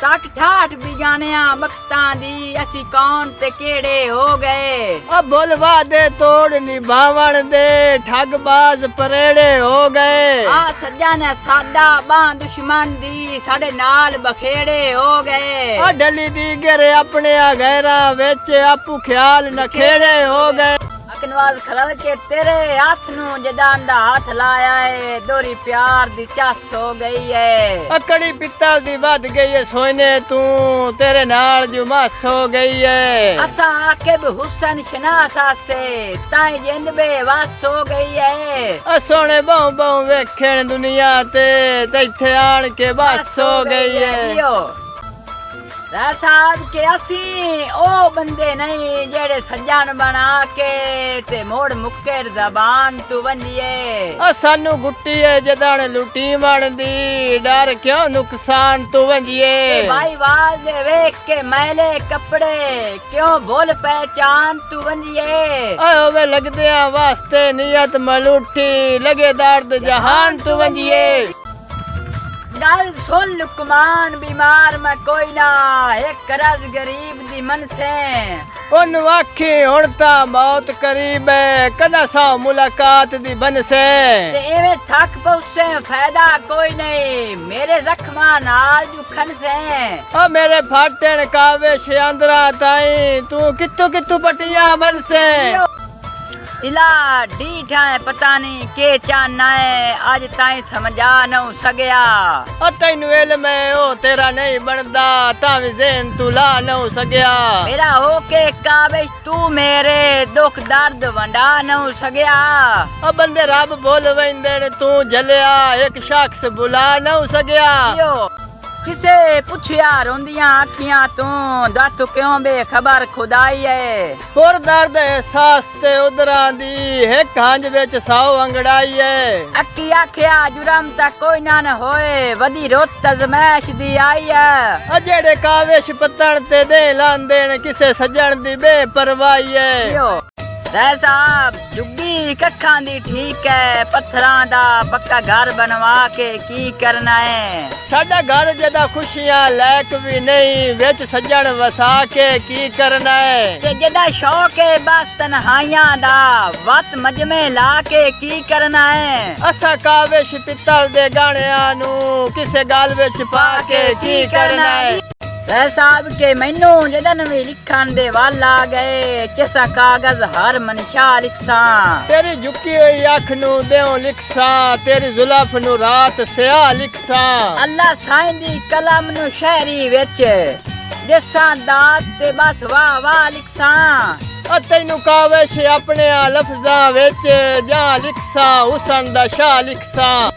60 68 बिगानियां बख्तां दी असी कौन ते केड़े हो गए। अब बोलवा दे तोड़ निभावण दे ठगबाज परेड़े हो गए। आ सज्जन साडा बां दुश्मन दी साडे नाल बखेड़े हो गए। आ डली दी गिरे अपने गैरा विच आपू ख्याल नखेड़े हो गए। अकनवाल खलल के तेरे हाथ नू जदान दा हाथ लाया है दोरी प्यार दी चस हो गई है। अकड़ी पित्तल दी वध गई है सोने तू तेरे नाल जुमास हो गई है। असा आकिब हुसन शनासा से ताई जिंद बेवस हो गई है। सोने बहु बहु वेखण दुनिया ते इत्थे आण के बस हो गई है। साहब के असी ओ बंदे नहीं जेड़े सज्जन बना के ते मोड़ मुक्केर जबान तू बंदिए। सानू गुट्टी है जदान लुटी मन दी डर क्यों नुकसान तू बंदिए। भाई वाज वेख के मैले कपड़े क्यों भूल पहचान तू बंदिए। वे लगदे वास्ते नियत मलूठी लगे दर्द जहान तू बंदिए। गल सुन लुकमान बीमार में कोई ना एक करज गरीब दी मन से उन वाखी हुण ता मौत करीब है कदा सा मुलाकात दी बन से। एवे थक पहुंचे फायदा कोई नहीं मेरे जख्मा नाल जुखन से। ओ मेरे फाटन कावे शेंद्रा ताई तू कित्तू कित्तू पटिया बन से। इला डीठा है पता नहीं के चाहना है आज ताई समझा न सगया। तैनू इल्म है ओ तेरा नहीं बनदा तावी ज़हन तू ला न सगया। मेरा हो के काबिश तू मेरे दुख दर्द वंडा न सगया। बंदे रब बोल वेंदे तू जलिया एक शख्स बुला न सगया। किसे पुछया रोंदियां अखियां तू दस क्यों बेखबर खुदाई है। पुर दर्द एहसास ते उदरा दी एक हंज विच सौ अंगड़ाई है। अक्की आखिया जुरम तक कोई ना न होए वदी रोत अजमैश दी आई है। जेड़े कावेश पत्तन ते दे लांदेन किसे सज्जन दी बेपरवाही है। साहब जुग्गी कखा दी ठीक है पत्थरां दा पक्का घर बनवा के की करना है। साडा घर जदा खुशियां लैक भी नहीं विच सज्जन वसा के की करना है। ते जदा शौक है बस तन्हाइयां दा वत मजमे ला के की करना है। असा कावेश पित्तल दे गाणियां नू किसे गल विच पा के की करना है। साहब के मैनू जदन भी लिखन दे वाल आ गए किसा कागज हर मनशा लिखसा। तेरी झुकी हुई अख नू देओ लिखसा तेरी जुल्फ नू रात स्याह लिखसा। अल्लाह साईं दी कलम नू शहरी विच देसा दात ते बस वाह वाह लिखसा। तैनू कावेश अपने लफ्जां विच जा लिखसा हुसन दा शाह लिखसा।